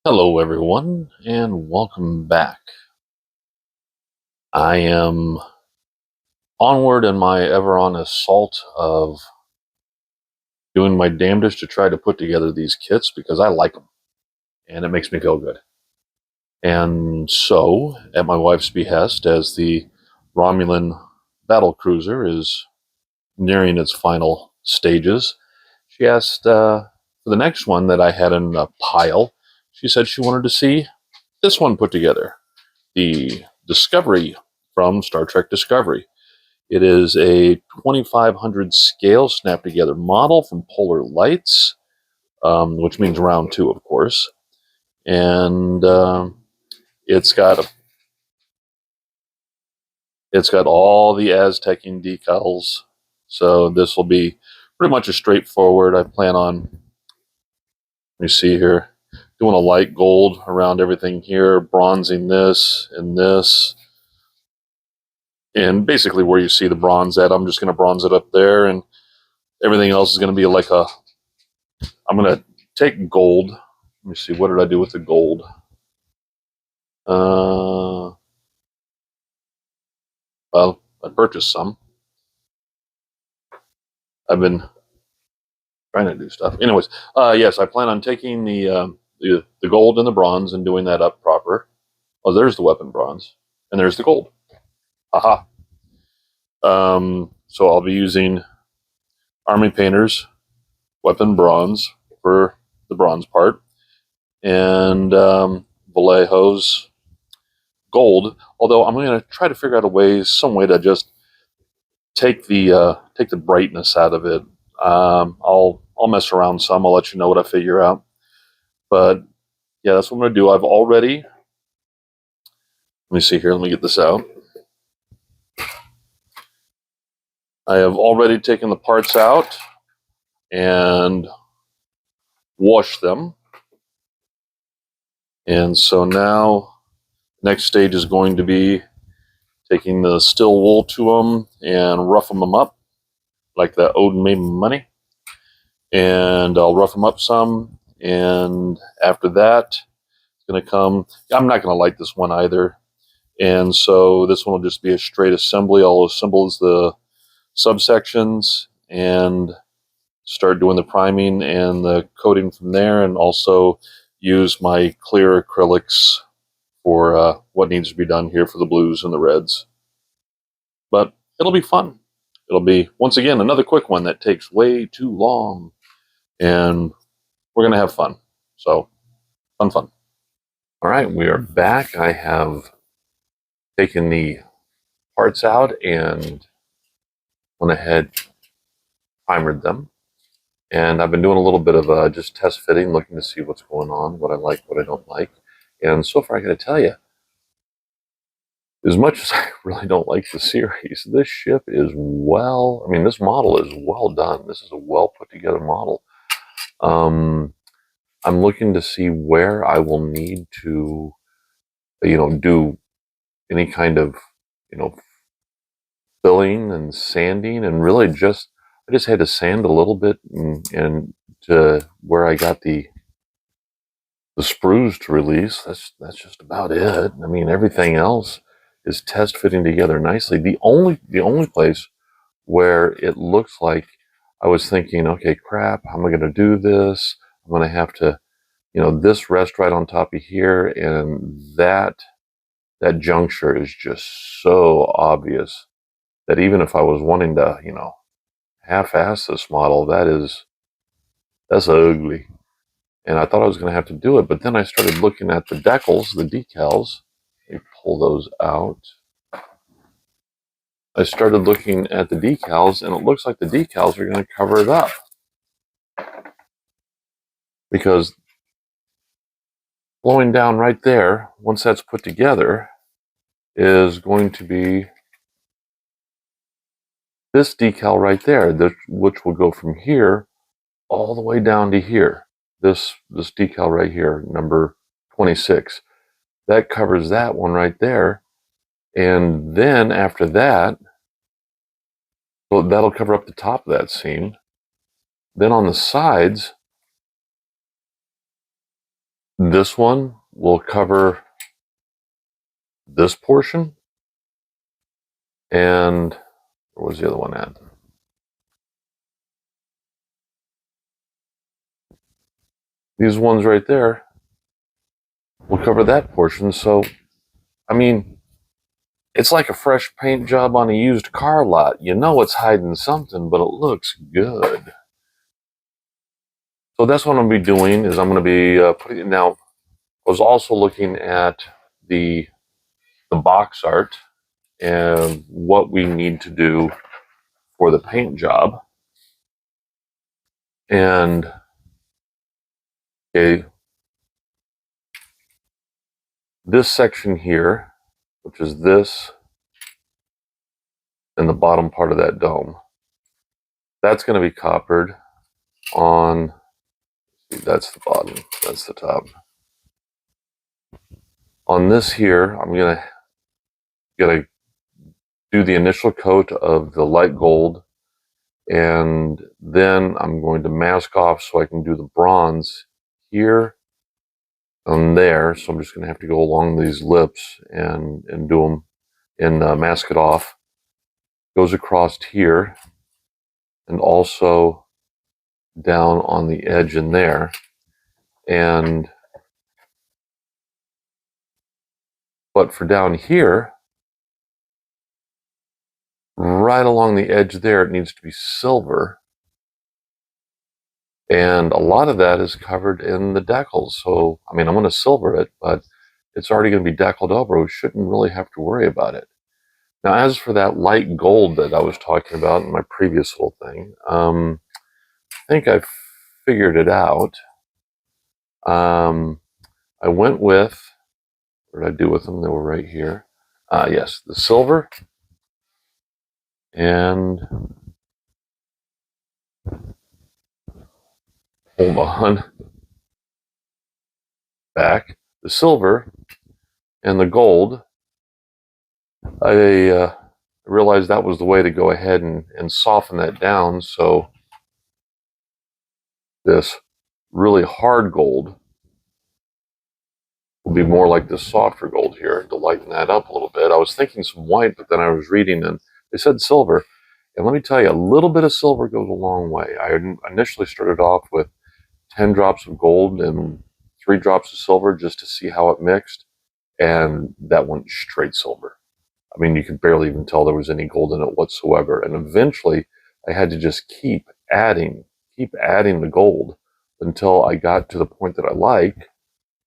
Hello, everyone, and welcome back. I am onward in my ever-on assault of doing my damnedest to try to put together these kits because I like them, and it makes me feel good. And so, at my wife's behest, as the Romulan battle cruiser is nearing its final stages, she asked for the next one that I had in a pile. She said she wanted to see this one put together. The Discovery from Star Trek Discovery. It is a 2500 scale snap together model from Polar Lights, which means round two, of course. And it's got all the Aztecing decals. So this will be pretty much a straightforward. I plan on, let me see here, doing a light gold around everything here, bronzing this and this. And basically where you see the bronze at, I'm just going to bronze it up there, and everything else is going to be like I'm going to take gold. Let me see, what did I do with the gold? Well, I purchased some. I've been trying to do stuff. Anyways, yes, I plan on taking the gold and the bronze and doing that up proper. Oh, there's the weapon bronze, and there's the gold. Haha. So I'll be using Army Painter's weapon bronze for the bronze part, and Vallejo's gold. Although I'm going to try to figure out some way to just take the brightness out of it. I'll mess around some. I'll let you know what I figure out. But yeah, that's what I'm going to do. I've already. Let me see here. Let me get this out. I have already taken the parts out and washed them. And so now, next stage is going to be taking the still wool to them and roughing them up like that owed me money. And I'll rough them up some. And after that, it's going to come. I'm not going to light this one either. And so this one will just be a straight assembly. I'll assemble the subsections and start doing the priming and the coating from there, and also use my clear acrylics for what needs to be done here for the blues and the reds. But it'll be fun. It'll be, once again, another quick one that takes way too long, and we're going to have fun. So, fun. All right, we are back. I have taken the parts out and went ahead, primered them. And I've been doing a little bit of just test fitting, looking to see what's going on, what I like, what I don't like. And so far, I got to tell you, as much as I really don't like the series, this ship is this model is well done. This is a well put together model. I'm looking to see where I will need to, do any kind of, filling and sanding, and really I just had to sand a little bit and to where I got the sprues to release. That's just about it. I mean, everything else is test fitting together nicely. The only place where it looks like I was thinking, okay, crap, how am I going to do this? I'm going to have to, this rest right on top of here, and that juncture is just so obvious that even if I was wanting to, half-ass this model, that's ugly. And I thought I was going to have to do it, but then I started looking at the decals, the decals. Let me pull those out. I started looking at the decals, and it looks like the decals are going to cover it up. Because flowing down right there, once that's put together, is going to be this decal right there, which will go from here all the way down to here. This decal right here, number 26. That covers that one right there. And then after that, well, that'll cover up the top of that seam. Then on the sides, This one will cover this portion. And where was the other one at? These ones right there will cover that portion. So, I mean, it's like a fresh paint job on a used car lot. You know it's hiding something, but it looks good. So that's what I'm going to be doing, is I'm going to be putting it. Now, I was also looking at the box art and what we need to do for the paint job. And, okay, this section here, which is this and the bottom part of that dome, that's going to be coppered on, that's the bottom, that's the top. On this here, I'm going to do the initial coat of the light gold, and then I'm going to mask off so I can do the bronze here and there. So I'm just going to have to go along these lips and do them and mask it off. Goes across here and also down on the edge in there. And but for down here, right along the edge there, it needs to be silver. And a lot of that is covered in the decals. So, I mean, I'm going to silver it, but it's already going to be deckled over. We shouldn't really have to worry about it. Now, as for that light gold that I was talking about in my previous whole thing, I think I figured it out. I went with, what did I do with them? They were right here. Yes, the silver and, hold on, back, the silver and the gold. I realized that was the way to go ahead and soften that down. So this really hard gold will be more like this softer gold here to lighten that up a little bit. I was thinking some white, but then I was reading and they said silver. And let me tell you, a little bit of silver goes a long way. I initially started off with 10 drops of gold and 3 drops of silver just to see how it mixed. And that went straight silver. I mean, you could barely even tell there was any gold in it whatsoever. And eventually, I had to just keep adding the gold until I got to the point that I like,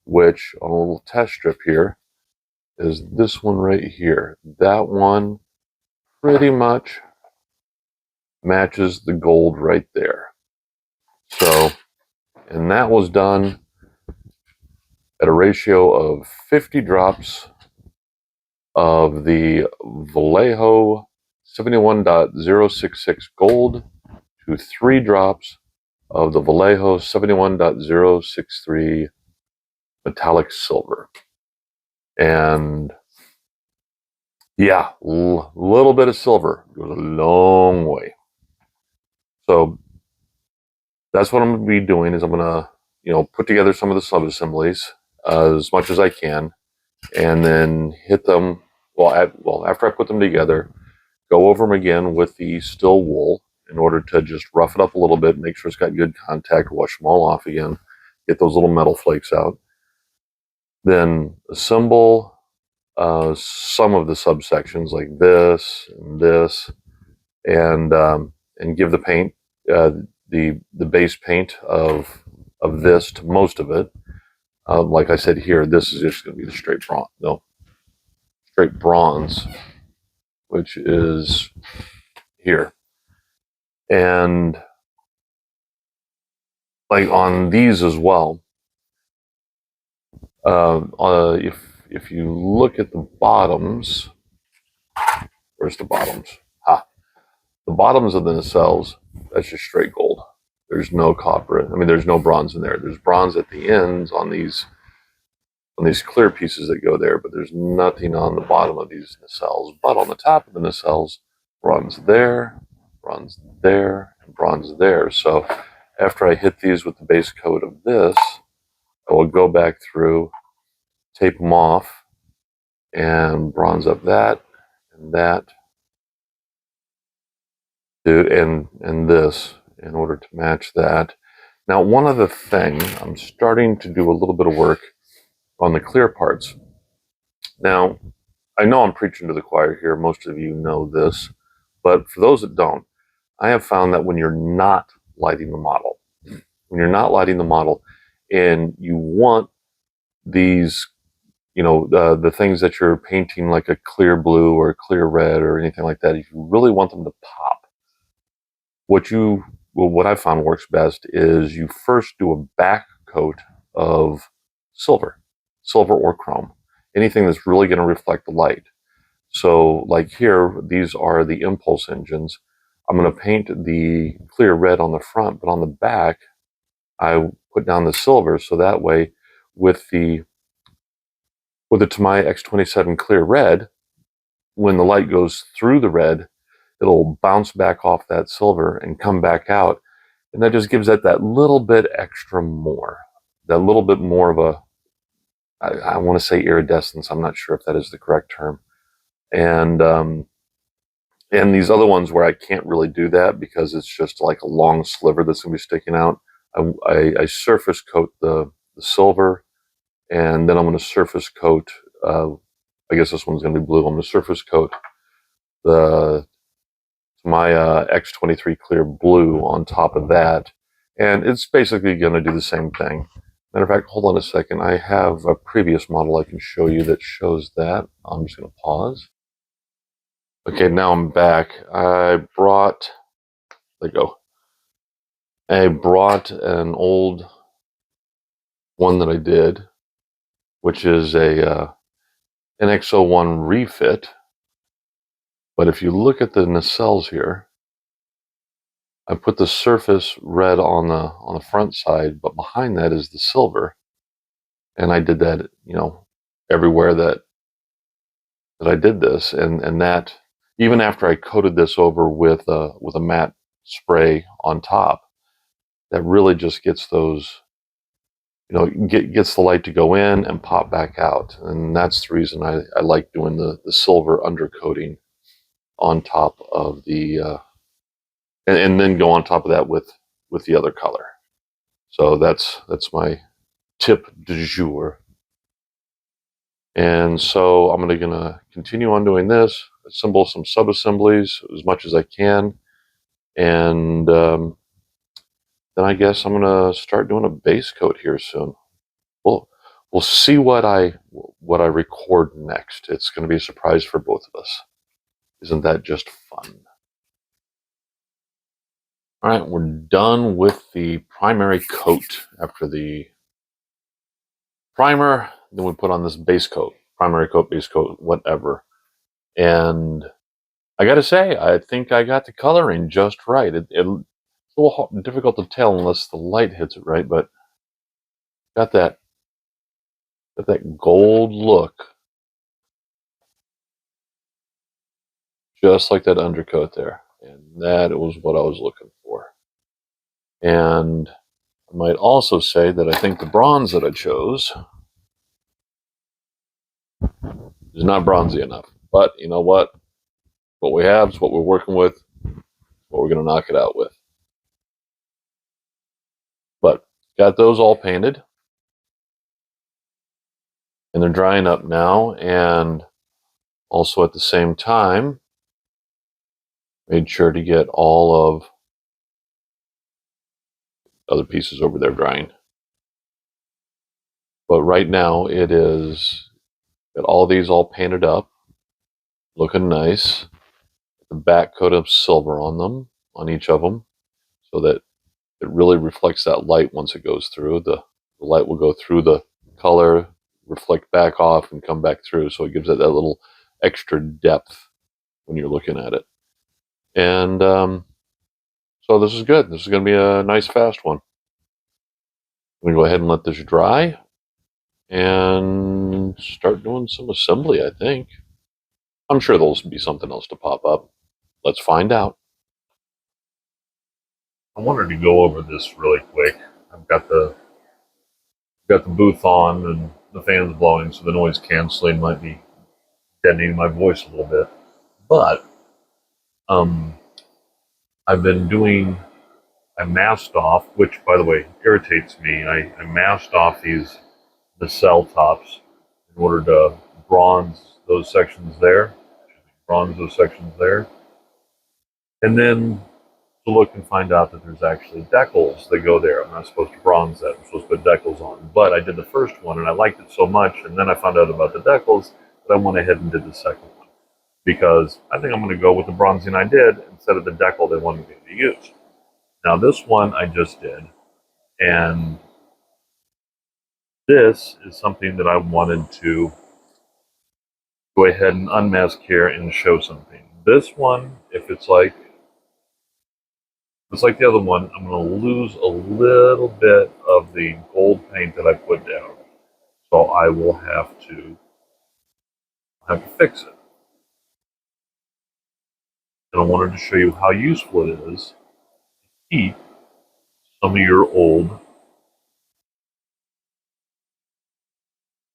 which on a little test strip here is this one right here. That one pretty much matches the gold right there. So, and that was done at a ratio of 50 drops of the Vallejo 71.066 gold to 3 drops of the Vallejo 71.063 metallic silver. And yeah, little bit of silver goes a long way. So that's what I'm going to be doing, is I'm going to, put together some of the sub-assemblies as much as I can, and then hit them, after I put them together, go over them again with the still wool in order to just rough it up a little bit, make sure it's got good contact, wash them all off again, get those little metal flakes out. Then assemble some of the subsections like this, and give the paint, the base paint of this to most of it. Like I said here, this is just going to be the straight bronze, which is here. And like on these as well, if you look at the bottoms, where's the bottoms? The bottoms of the nacelles, that's just straight gold. There's no copper. I mean, there's no bronze in there. There's bronze at the ends on these clear pieces that go there, but there's nothing on the bottom of these nacelles. But on the top of the nacelles, bronze there, and bronze there. So after I hit these with the base coat of this, I will go back through, tape them off, and bronze up that and that, and this in order to match that. Now, one other thing, I'm starting to do a little bit of work on the clear parts. Now, I know I'm preaching to the choir here. Most of you know this, but for those that don't, I have found that when you're not lighting the model, and you want these, the things that you're painting like a clear blue or a clear red or anything like that, if you really want them to pop, what I found works best is you first do a back coat of silver or chrome, anything that's really going to reflect the light. So like here, these are the impulse engines. I'm going to paint the clear red on the front, but on the back, I put down the silver. So that way, with the Tamiya X27 clear red, when the light goes through the red, it'll bounce back off that silver and come back out. And that just gives that little bit extra more, that little bit more of a, I want to say iridescence. I'm not sure if that is the correct term. And these other ones where I can't really do that because it's just like a long sliver that's going to be sticking out, I surface coat the silver, and then I'm going to surface coat, I guess this one's going to be blue. I'm going to surface coat the Maya X23 clear blue on top of that. And it's basically going to do the same thing. Matter of fact, hold on a second. I have a previous model I can show you that shows that. I'm just going to pause. Okay, now I'm back. I brought an old one that I did, which is a NX-01 refit. But if you look at the nacelles here, I put the surface red on the front side, but behind that is the silver. And I did that, everywhere that I did this, and that even after I coated this over with a matte spray on top, that really just gets those, gets the light to go in and pop back out. And that's the reason I like doing the silver undercoating on top of the, and then go on top of that with the other color. So that's my tip du jour. And so I'm going to continue on doing this, assemble some sub-assemblies as much as I can, and then I guess I'm going to start doing a base coat here soon. We'll see what I record next. It's going to be a surprise for both of us. Isn't that just fun? All right, we're done with the primary coat. After the primer, then we put on this base coat, primary coat, base coat, whatever. And I got to say, I think I got the coloring just right. It's a little difficult to tell unless the light hits it right, but got that gold look, just like that undercoat there. And that was what I was looking for. And I might also say that I think the bronze that I chose is not bronzy enough. But you know what? What we have is what we're working with, what we're going to knock it out with. But got those all painted. And they're drying up now. And also at the same time, made sure to get all of other pieces over there drying. But right now it is got all these all painted up, looking nice. The back coat of silver on them, on each of them, so that it really reflects that light once it goes through. The light will go through the color, reflect back off, and come back through. So it gives it that little extra depth when you're looking at it. And so this is good. This is going to be a nice fast one. I'm going to go ahead and let this dry and start doing some assembly, I think. I'm sure there'll be something else to pop up. Let's find out. I wanted to go over this really quick. I've got the got the booth on and the fan's blowing, so the noise canceling might be deadening my voice a little bit. But I've been doing, I masked off, which by the way irritates me. I masked off these nacelle tops in order to bronze those sections there, and then to look and find out that there's actually decals that go there. I'm not supposed to bronze that. I'm supposed to put decals on. But I did the first one and I liked it so much, and then I found out about the decals that I went ahead and did the second one because I think I'm going to go with the bronzing I did instead of the decal they wanted me to use. Now this one I just did, and this is something that I wanted to go ahead and unmask here and show something. This one, if it's like the other one, I'm going to lose a little bit of the gold paint that I put down. So I will have to fix it. And I wanted to show you how useful it is to keep some of your old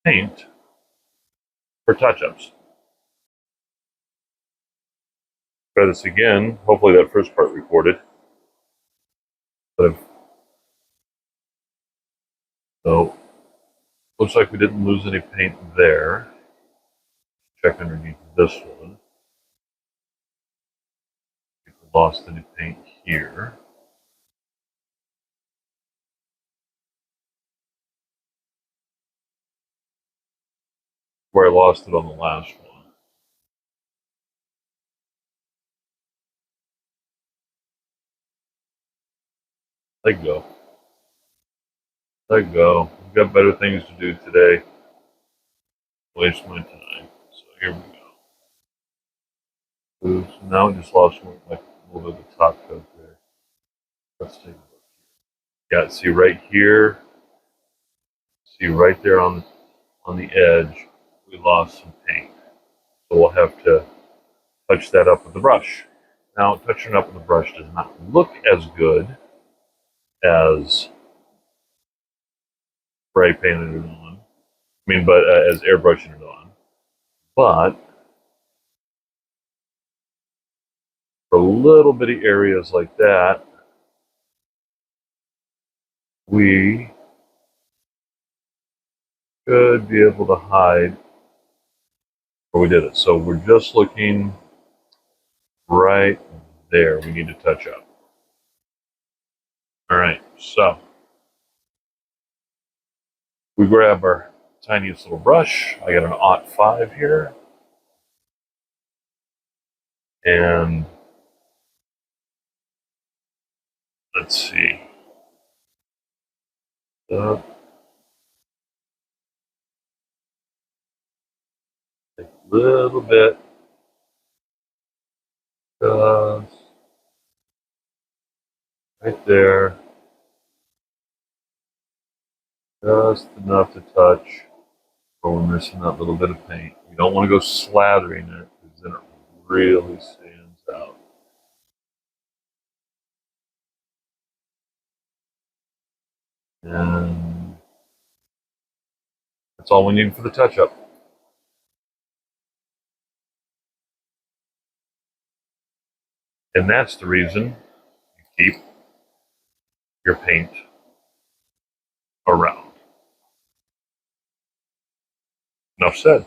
paint for touch-ups. Try this again. Hopefully that first part recorded. So looks like we didn't lose any paint there. Check underneath this one. If we lost any paint here. Where I lost it on the last one. Let go. Let go. We've got better things to do today. Waste my time. So here we go. Oops, now I just lost one, like a little bit of the top coat there. Let's take a look here. Yeah, see right here. See right there on the edge, we lost some paint. So we'll have to touch that up with the brush. Now, touching up with the brush does not look as good as spray painting it on. But as airbrushing it on. But for little bitty areas like that, we should be able to hide where we did it. So we're just looking right there. We need to touch up. All right, so we grab our tiniest little brush. I got an 05 here. And let's see. Take a little bit. Just right there. Just enough to touch. But we're missing that little bit of paint. We don't want to go slathering it because then it really stands out. And that's all we need for the touch-up. And that's the reason you keep your paint around. Enough said.